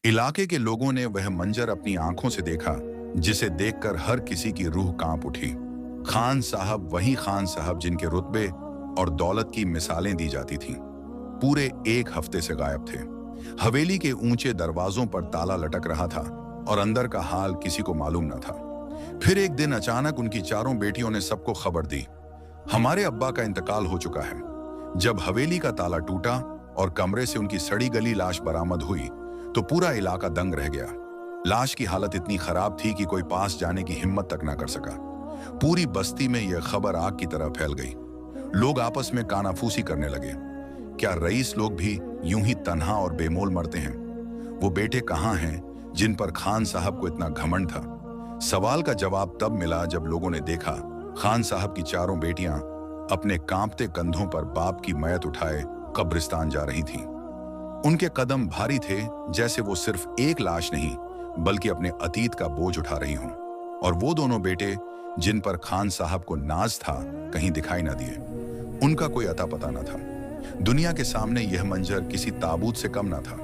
इलाके के लोगों ने वह मंजर अपनी आंखों से देखा जिसे देखकर हर किसी की रूह कांप उठी। खान साहब वही खान साहब जिनके रुतबे और दौलत की मिसालें दी जाती थीं, पूरे एक हफ्ते से गायब थे। हवेली के ऊंचे दरवाजों पर ताला लटक रहा था और अंदर का हाल किसी को मालूम न था। फिर एक दिन अचानक उनकी चारों बेटियों ने सबको खबर दी, हमारे अब्बा का इंतकाल हो चुका है। जब हवेली का ताला टूटा और कमरे से उनकी सड़ी गली लाश बरामद हुई तो पूरा इलाका दंग रह गया। लाश की हालत इतनी खराब थी कि कोई पास जाने की हिम्मत तक ना कर सका। पूरी बस्ती में यह खबर आग की तरह फैल गई। लोग आपस में कानाफूसी करने लगे, क्या रईस लोग भी यूं ही तन्हा और बेमोल मरते हैं? वो बेटे कहाँ हैं जिन पर खान साहब को इतना घमंड था? सवाल का जवाब तब मिला जब लोगों ने देखा खान साहब की चारों बेटियां अपने कांपते कंधों पर बाप की मयत उठाए कब्रिस्तान जा रही थीं। उनके कदम भारी थे, जैसे वो सिर्फ एक लाश नहीं बल्कि अपने अतीत का बोझ उठा रही हों। और वो दोनों बेटे जिन पर खान साहब को नाज था, कहीं दिखाई ना दिए। उनका कोई अता पता न था। दुनिया के सामने यह मंजर किसी ताबूत से कम ना था।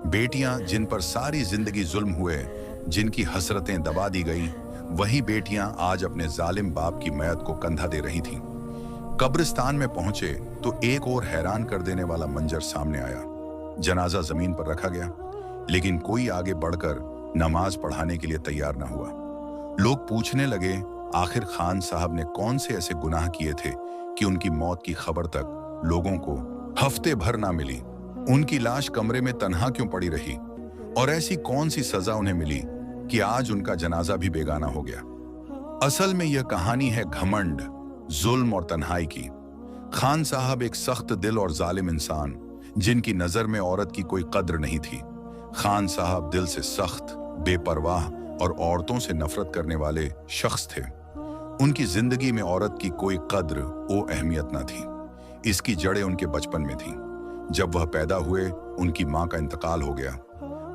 बेटियां जिन पर सारी जिंदगी जुल्म हुए, जिनकी हसरतें दबा दी गई, वही बेटियां आज अपने जालिम बाप की मयत को कंधा दे रही थीं। कब्रिस्तान में पहुंचे तो एक और हैरान कर देने वाला मंजर सामने आया। जनाजा जमीन पर रखा गया, लेकिन कोई आगे बढ़कर नमाज पढ़ाने के लिए तैयार न हुआ। लोग पूछने लगे, आखिर खान साहब ने कौन से ऐसे गुनाह किए थे कि उनकी मौत की खबर तक लोगों को हफ्ते भर ना मिली? उनकी लाश कमरे में तन्हा क्यों पड़ी रही? और ऐसी कौन सी सजा उन्हें मिली कि आज उनका जनाजा भी बेगाना हो गया? असल में यह कहानी है घमंड, जुल्म और तन्हाई की। खान साहब एक सख्त दिल और जालिम इंसान, जिनकी नजर में औरत की कोई कद्र नहीं थी। खान साहब दिल से सख्त, बेपरवाह और औरतों से नफरत करने वाले शख्स थे। उनकी जिंदगी में औरत की कोई कद्र ओ अहमियत न थी। इसकी जड़ें उनके बचपन में थीं। जब वह पैदा हुए, उनकी माँ का इंतकाल हो गया।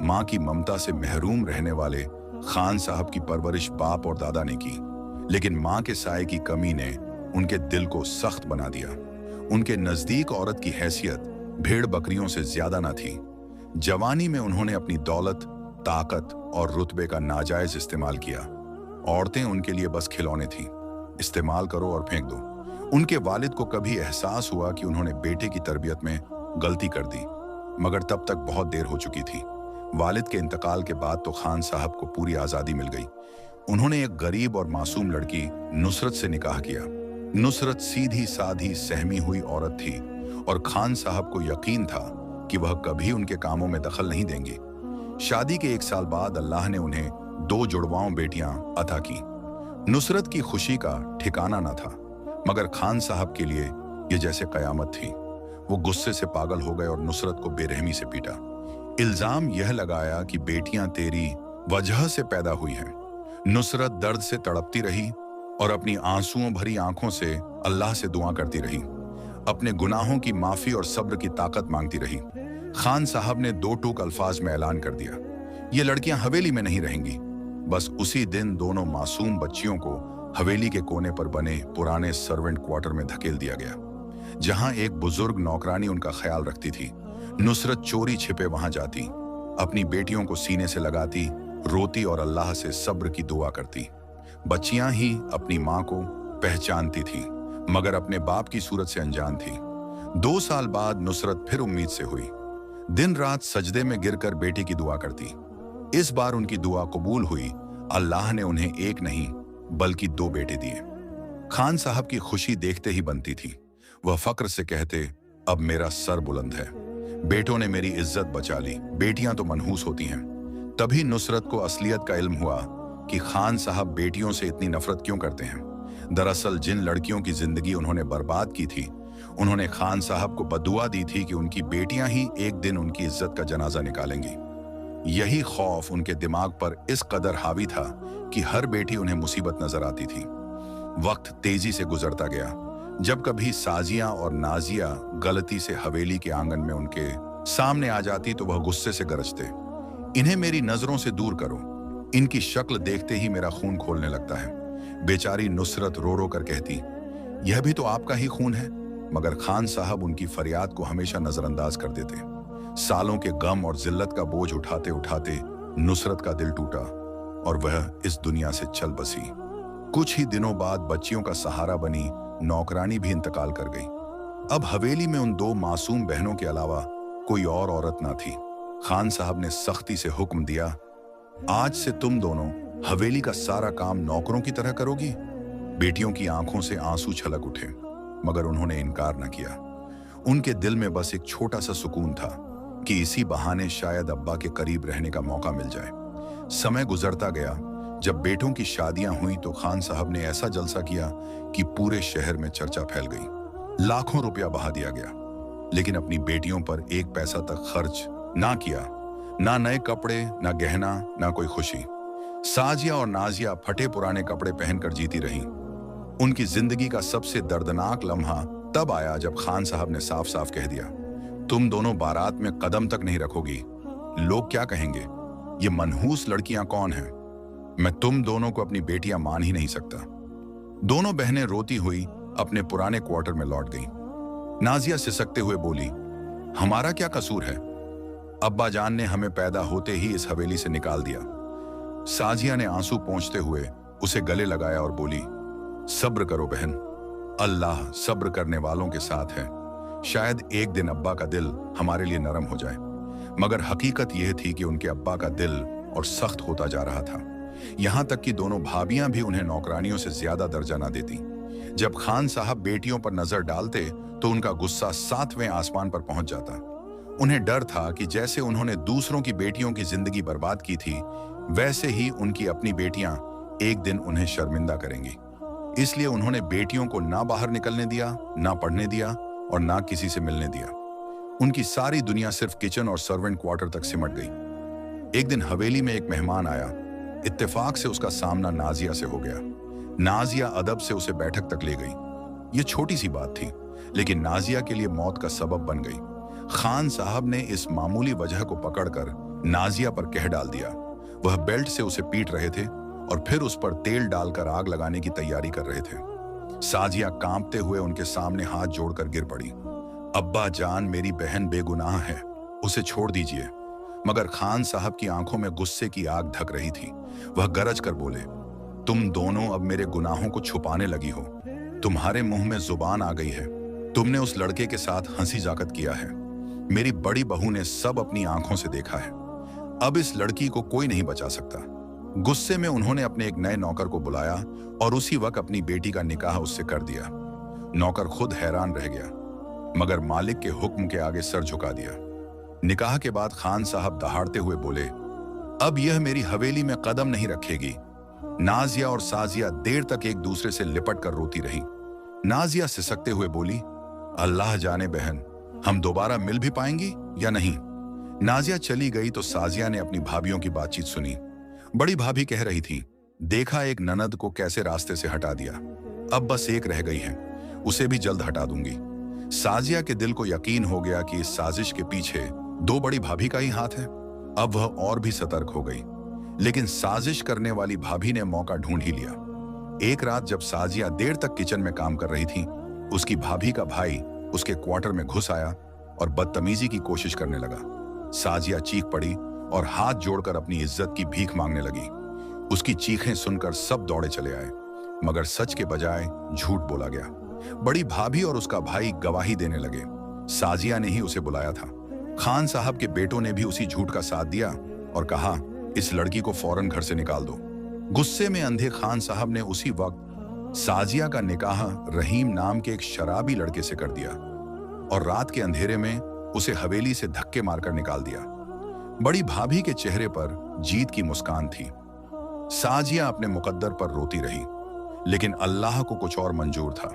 माँ की ममता से महरूम रहने वाले खान साहब की परवरिश बाप और दादा ने की, लेकिन माँ के साए की कमी ने उनके दिल को सख्त बना दिया। उनके नजदीक औरत की हैसियत भेड़ बकरियों से ज्यादा न थी। जवानी में उन्होंने अपनी दौलत, ताकत और रुतबे का नाजायज इस्तेमाल किया। औरतें उनके लिए बस खिलौने थीं, इस्तेमाल करो और फेंक दो। उनके वालिद को कभी एहसास हुआ कि उन्होंने बेटे की तरबियत में गलती कर दी, मगर तब तक बहुत देर हो चुकी थी। वालिद के इंतकाल के बाद तो खान साहब को पूरी आज़ादी मिल गई। उन्होंने एक गरीब और मासूम लड़की नुसरत से निकाह किया। नुसरत सीधी साधी सहमी हुई औरत थी और खान साहब को यकीन था कि वह कभी उनके कामों में दखल नहीं देंगी। शादी के 1 साल बाद अल्लाह ने उन्हें 2 जुड़वाओं बेटियां अता की। नुसरत की खुशी का ठिकाना न था, मगर खान साहब के लिए यह जैसे कयामत थी। वो गुस्से से पागल हो गए और नुसरत को बेरहमी से पीटा। इल्जाम यह लगाया कि बेटियां तेरी वजह से पैदा हुई हैं। नुसरत दर्द से तड़पती रही और अपनी आंसुओं भरी आंखों से अल्लाह से दुआ करती रही। अपने गुनाहों की माफी और सब्र की ताकत मांगती रही। खान साहब ने 2 टूक अल्फाज में ऐलान कर दिया, ये लड़कियां हवेली में नहीं रहेंगी। बस उसी दिन दोनों मासूम बच्चियों को हवेली के कोने पर बने पुराने सर्वेंट क्वार्टर में धकेल दिया गया, जहां एक बुजुर्ग नौकरानी उनका ख्याल रखती थी। नुसरत चोरी छिपे वहां जाती, अपनी बेटियों को सीने से लगाती, रोती और अल्लाह से सब्र की दुआ करती। बच्चियां ही अपनी माँ को पहचानती थी, मगर अपने बाप की सूरत से अनजान थी। 2 साल बाद नुसरत फिर उम्मीद से हुई। दिन रात सजदे में गिरकर बेटी की दुआ करती। इस बार उनकी दुआ कबूल हुई। अल्लाह ने उन्हें एक नहीं बल्कि 2 बेटे दिए। खान साहब की खुशी देखते ही बनती थी। वह फक्र से कहते, अब मेरा सर बुलंद है, बेटों ने मेरी इज्जत बचा ली। बेटियां तो मनहूस होती हैं। तभी नुसरत को असलियत का इल्म हुआ कि खान साहब बेटियों से इतनी नफरत क्यों करते हैं। दरअसल जिन लड़कियों की जिंदगी उन्होंने बर्बाद की थी, उन्होंने खान साहब को बदुआ दी थी कि उनकी बेटियां ही एक दिन उनकी इज्जत का जनाजा निकालेंगी। यही खौफ उनके दिमाग पर इस कदर हावी था कि हर बेटी उन्हें मुसीबत नजर आती थी। वक्त तेजी से गुजरता गया। जब कभी साजिया और नाजिया गलती से हवेली के आंगन में उनके सामने आ जाती तो वह गुस्से से गरजते, इन्हें मेरी नजरों से दूर करो। इनकी शक्ल देखते ही मेरा खून खोलने लगता है। बेचारी नुसरत रो रो कर कहती, यह भी तो आपका ही खून है। मगर खान साहब उनकी फरियाद को हमेशा नजरअंदाज कर देते। सालों के गम और जिल्लत का बोझ उठाते उठाते नुसरत का दिल टूटा और वह इस दुनिया से चल बसी। कुछ ही दिनों बाद बच्चियों का सहारा बनी नौकरानी भी इंतकाल कर गई। अब हवेली में उन दो मासूम बहनों के अलावा कोई और औरत ना थी। खान साहब ने सख्ती से हुक्म दिया, आज से तुम दोनों हवेली का सारा काम नौकरों की तरह करोगी। बेटियों की आंखों से आंसू छलक उठे, मगर उन्होंने इनकार न किया। उनके दिल में बस एक छोटा सा सुकून था कि इसी बहाने शायद अब्बा के करीब रहने का मौका मिल जाए। समय गुजरता गया। जब बेटों की शादियां हुई तो खान साहब ने ऐसा जलसा किया कि पूरे शहर में चर्चा फैल गई। लाखों रुपया बहा दिया गया, लेकिन अपनी बेटियों पर एक पैसा तक खर्च ना किया। ना नए कपड़े, ना गहना, ना कोई खुशी। साजिया और नाजिया फटे पुराने कपड़े पहनकर जीती रहीं। उनकी जिंदगी का सबसे दर्दनाक लम्हा तब आया जब खान साहब ने साफ साफ कह दिया, तुम दोनों बारात में कदम तक नहीं रखोगी। लोग क्या कहेंगे? ये मनहूस लड़कियां कौन हैं? मैं तुम दोनों को अपनी बेटियां मान ही नहीं सकता। दोनों बहनें रोती हुई अपने पुराने क्वार्टर में लौट गईं। नाजिया सिसकते हुए बोली, हमारा क्या कसूर है? अब्बा जान ने हमें पैदा होते ही इस हवेली से निकाल दिया। साजिया ने आंसू पोंछते हुए उसे गले लगाया और बोली, सब्र करो बहन, अल्लाह सब्र करने वालों के साथ है। शायद एक दिन अब्बा का दिल हमारे लिए नरम हो जाए। मगर हकीकत यह थी कि उनके अब्बा का दिल और सख्त होता जा रहा था। यहां तक कि दोनों भाभियां भी उन्हें नौकरानियों से ज्यादा दर्जा ना देती। जब खान साहब बेटियों पर नजर डालते तो उनका गुस्सा 7वें आसमान पर पहुंच जाता। उन्हें डर था कि जैसे उन्होंने दूसरों की बेटियों की जिंदगी बर्बाद की थी, वैसे ही उनकी अपनी बेटियां एक दिन उन्हें शर्मिंदा करेंगी। इसलिए उन्होंने बेटियों को ना बाहर निकलने दिया, ना पढ़ने दिया और ना किसी से मिलने दिया। उनकी सारी दुनिया सिर्फ किचन और सर्वेंट क्वार्टर तक सिमट गई। एक दिन हवेली में एक मेहमान आया। इत्तेफाक से उसका सामना नाजिया से हो गया। नाजिया अदब से उसे बैठक तक ले गई। ये छोटी सी बात थी, लेकिन नाजिया के लिए मौत का सबब बन गई। खान साहब ने इस मामूली वजह को पकड़कर नाजिया पर कह डाल दिया। वह बेल्ट से उसे पीट रहे थे और फिर उस पर तेल डालकर आग लगाने की तैयारी कर रहे थे। साजिया कांपते हुए उनके सामने हाथ जोड़कर गिर पड़ी। अब्बा जान, मेरी बहन बेगुनाह है, उसे छोड़ दीजिए। मगर खान साहब की आंखों में गुस्से की आग धक रही थी। वह गरज कर बोले, तुम दोनों अब मेरे गुनाहों को छुपाने लगी हो। तुम्हारे मुंह में जुबान आ गई है। तुमने उस लड़के के साथ हंसी जाकत किया है। मेरी बड़ी बहू ने सब अपनी आंखों से देखा है। अब इस लड़की को कोई नहीं बचा सकता। गुस्से में उन्होंने अपने एक नए नौकर को बुलाया और उसी वक्त अपनी बेटी का निकाह उससे कर दिया। नौकर खुद हैरान रह गया, मगर मालिक के हुक्म के आगे सर झुका दिया। निकाह के बाद खान साहब दहाड़ते हुए बोले, अब यह मेरी हवेली में कदम नहीं रखेगी। नाजिया और साजिया देर तक एक दूसरे से लिपट कर रोती रही। नाजिया सिसकते हुए बोली, अल्लाह जाने बहन, हम दोबारा मिल भी पाएंगी या नहीं। नाजिया चली गई तो साजिया ने अपनी भाभियों की बातचीत सुनी। बड़ी भाभी कह रही थी, देखा एक ननद को कैसे रास्ते से हटा दिया। अब बस एक रह गई है, उसे भी जल्द हटा दूंगी। साजिया के दिल को यकीन हो गया कि इस साजिश के पीछे दो बड़ी भाभी का ही हाथ है। अब वह और भी सतर्क हो गई, लेकिन साजिश करने वाली भाभी ने मौका ढूंढ ही लिया। एक रात जब साजिया देर तक किचन में काम कर रही थी, उसकी भाभी का भाई उसके क्वार्टर में घुस आया और बदतमीजी की कोशिश करने लगा। साजिया चीख पड़ी और हाथ जोड़कर अपनी इज्जत की भीख मांगने लगी। उसकी चीखें सुनकर सब दौड़े चले आए, मगर सच के बजाय झूठ बोला गया। बड़ी भाभी और उसका भाई गवाही देने लगे। साजिया ने ही उसे बुलाया था। खान साहब के बेटों ने भी उसी झूठ का साथ दिया और कहा, इस लड़की को फौरन घर से निकाल दो। गुस्से में अंधे खान साहब ने उसी वक्त साजिया का निकाह रहीम नाम के एक शराबी लड़के से कर दिया और रात के अंधेरे में उसे हवेली से धक्के मारकर निकाल दिया। बड़ी भाभी के चेहरे पर जीत की मुस्कान थी। साजिया अपने मुकद्दर पर रोती रही, लेकिन अल्लाह को कुछ और मंजूर था।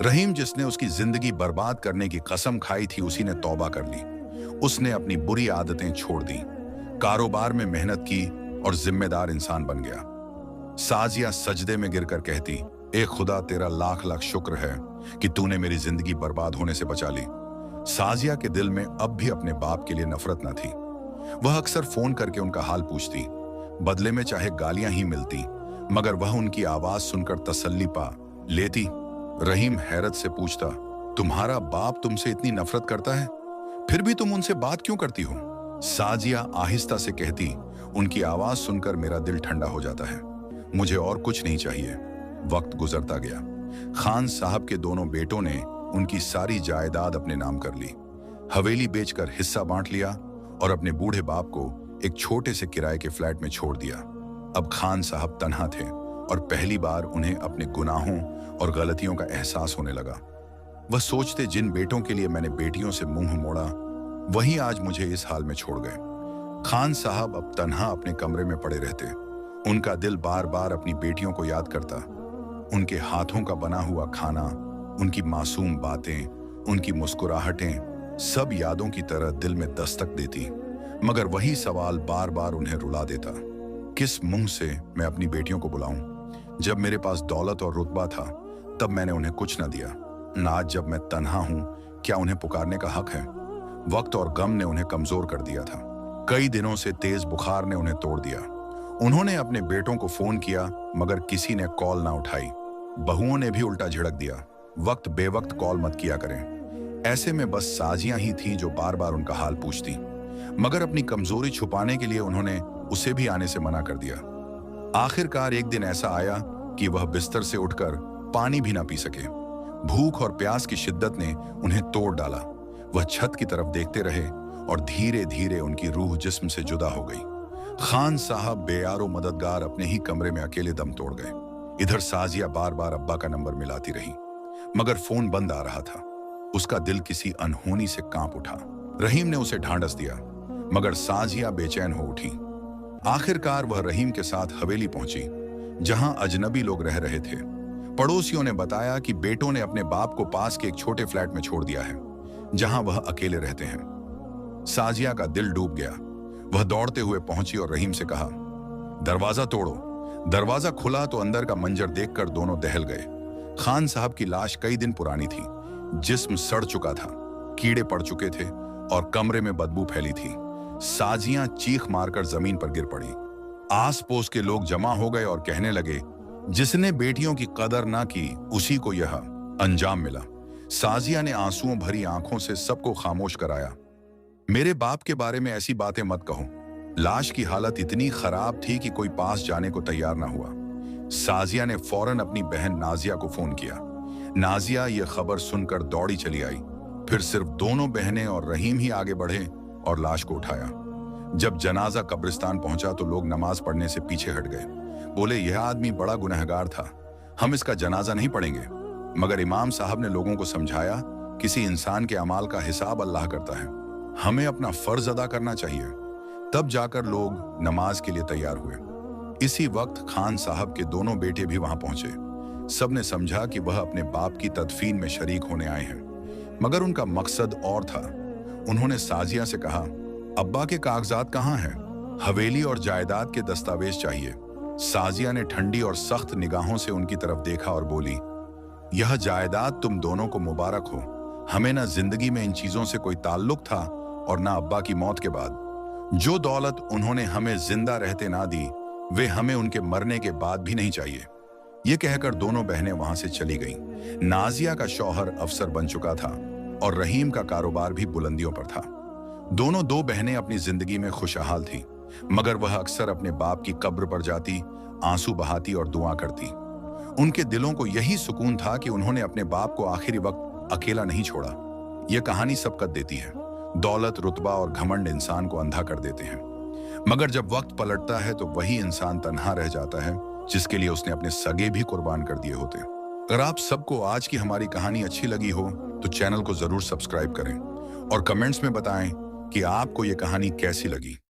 रहीम, जिसने उसकी जिंदगी बर्बाद करने की कसम खाई थी, उसी ने तौबा कर ली। उसने अपनी बुरी आदतें छोड़ दी, कारोबार में मेहनत की और जिम्मेदार इंसान बन गया। साजिया सजदे में गिरकर कहती, ए खुदा, तेरा लाख लाख शुक्र है कि तूने मेरी जिंदगी बर्बाद होने से बचा ली। साजिया के दिल में अब भी अपने बाप के लिए नफरत न थी। वह अक्सर फोन करके उनका हाल पूछती, बदले में चाहे गालियां ही मिलती, मगर वह उनकी आवाज सुनकर तसल्ली पा लेती। रहीम हैरत से पूछता, तुम्हारा बाप तुमसे इतनी नफरत करता है? फिर भी तुम उनसे बात क्यों करती हो? साजिया आहिस्ता से कहती। उनकी आवाज सुनकर मेरा दिल ठंडा हो जाता है। मुझे और कुछ नहीं चाहिए। वक्त गुजरता गया। खान साहब के दोनों बेटों ने उनकी सारी जायदाद अपने नाम कर ली, हवेली बेचकर हिस्सा बांट लिया और अपने बूढ़े बाप को एक छोटे से किराए के फ्लैट में छोड़ दिया। अब खान साहब तन्हा थे और पहली बार उन्हें अपने गुनाहों और गलतियों का एहसास होने लगा। वह सोचते, जिन बेटों के लिए मैंने बेटियों से मुंह मोड़ा, वही आज मुझे इस हाल में छोड़ गए। खान साहब अब तन्हा अपने कमरे में पड़े रहते। उनका दिल बार बार अपनी बेटियों को याद करता। उनके हाथों का बना हुआ खाना, उनकी मासूम बातें, उनकी मुस्कुराहटें सब यादों की तरह दिल में दस्तक देती। मगर वही सवाल बार बार उन्हें रुला देता, किस मुंह से मैं अपनी बेटियों को बुलाऊं? जब मेरे पास दौलत और रुतबा था तब मैंने उन्हें कुछ न दिया। न आज जब मैं तन्हा हूं, क्या उन्हें पुकारने का हक है? वक्त और गम ने उन्हें कमजोर कर दिया था। कई दिनों से तेज बुखार ने उन्हें तोड़ दिया। उन्होंने अपने बेटों को फोन किया मगर किसी ने कॉल ना उठाई। बहुओं ने भी उल्टा झिड़क दिया, वक्त बेवक्त कॉल मत किया करें। ऐसे में बस साजियां ही थीं जो बार बार उनका हाल पूछती, मगर अपनी कमजोरी छुपाने के लिए उन्होंने उसे भी आने से मना कर दिया। आखिरकार एक दिन ऐसा आया कि वह बिस्तर से उठकर पानी भी ना पी सके। भूख और प्यास की शिद्दत ने उन्हें तोड़ डाला। वह छत की तरफ देखते रहे और धीरे धीरे उनकी रूह जिस्म से जुदा हो गई। खान साहब बेयारो मददगार अपने ही कमरे में अकेले दम तोड़ गए। इधर साजिया बार बार अब्बा का नंबर मिलाती रही, मगर फोन बंद आ रहा था। उसका दिल किसी अनहोनी से कांप उठा। रहीम ने उसे ढांढस दिया, मगर साजिया बेचैन हो उठी। आखिरकार वह रहीम के साथ हवेली पहुंची, जहां अजनबी लोग रह रहे थे। पड़ोसियों ने बताया कि बेटों ने अपने बाप को पास के एक छोटे फ्लैट में छोड़ दिया है, जहां वह अकेले रहते हैं। साजिया का दिल डूब गया। वह दौड़ते हुए पहुंची और रहीम से कहा, दरवाजा तोड़ो। दरवाजा खुला तो अंदर का मंजर देखकर दोनों दहल गए। खान साहब की लाश कई दिन पुरानी थी। जिस्म सड़ चुका था, कीड़े पड़ चुके थे और कमरे में बदबू फैली थी। साजियां चीख मारकर जमीन पर गिर पड़ी। आस पड़ोस के लोग जमा हो गए और कहने लगे, जिसने बेटियों की कदर ना की उसी को यह अंजाम मिला। साजिया ने आंसुओं भरी आंखों से सबको खामोश कराया। मेरे बाप के बारे में ऐसी बातें मत कहो। लाश की हालत इतनी खराब थी कि कोई पास जाने को तैयार ना हुआ। साजिया ने फौरन अपनी बहन नाजिया को फोन किया। नाजिया यह खबर सुनकर दौड़ी चली आई। फिर सिर्फ दोनों बहनें और रहीम ही आगे बढ़े और लाश को उठाया। जब जनाजा कब्रिस्तान पहुंचा तो लोग नमाज पढ़ने से पीछे हट गए। बोले, यह आदमी बड़ा गुनहगार था, हम इसका जनाजा नहीं पढ़ेंगे। मगर इमाम साहब ने लोगों को समझाया, किसी इंसान के अमाल का हिसाब अल्लाह करता है, हमें अपना फर्ज अदा करना चाहिए। तब जाकर लोग नमाज के लिए तैयार हुए। इसी वक्त खान साहब के दोनों बेटे भी वहां पहुंचे। सबने समझा कि वह अपने बाप की तदफीन में शरीक होने आए हैं, मगर उनका मकसद और था। उन्होंने साजिया से कहा, अब्बा के कागजात कहाँ हैं? हवेली और जायदाद के दस्तावेज चाहिए। साजिया ने ठंडी और सख्त निगाहों से उनकी तरफ देखा और बोली, यह जायदाद तुम दोनों को मुबारक हो। हमें ना जिंदगी में इन चीजों से कोई ताल्लुक था और ना अब्बा की मौत के बाद। जो दौलत उन्होंने हमें जिंदा रहते ना दी, वे हमें उनके मरने के बाद भी नहीं चाहिए। ये कहकर दोनों बहनें वहां से चली गईं। नाजिया का शौहर अफसर बन चुका था और रहीम का कारोबार भी बुलंदियों पर था। दोनों दो बहनें अपनी जिंदगी में खुशहाल थी, मगर वह अक्सर अपने बाप की कब्र पर जाती, आंसू बहाती और दुआ करती। उनके दिलों को यही सुकून था कि उन्होंने अपने बाप को आखिरी वक्त अकेला नहीं छोड़ा। यह कहानी सबकत देती है। दौलत, रुतबा और घमंड इंसान को अंधा कर देते हैं, मगर जब वक्त पलटता है तो वही इंसान तन्हा रह जाता है जिसके लिए उसने अपने सगे भी कुर्बान कर दिए होते। अगर आप सबको आज की हमारी कहानी अच्छी लगी हो तो चैनल को जरूर सब्सक्राइब करें और कमेंट्स में बताएं कि आपको ये कहानी कैसी लगी।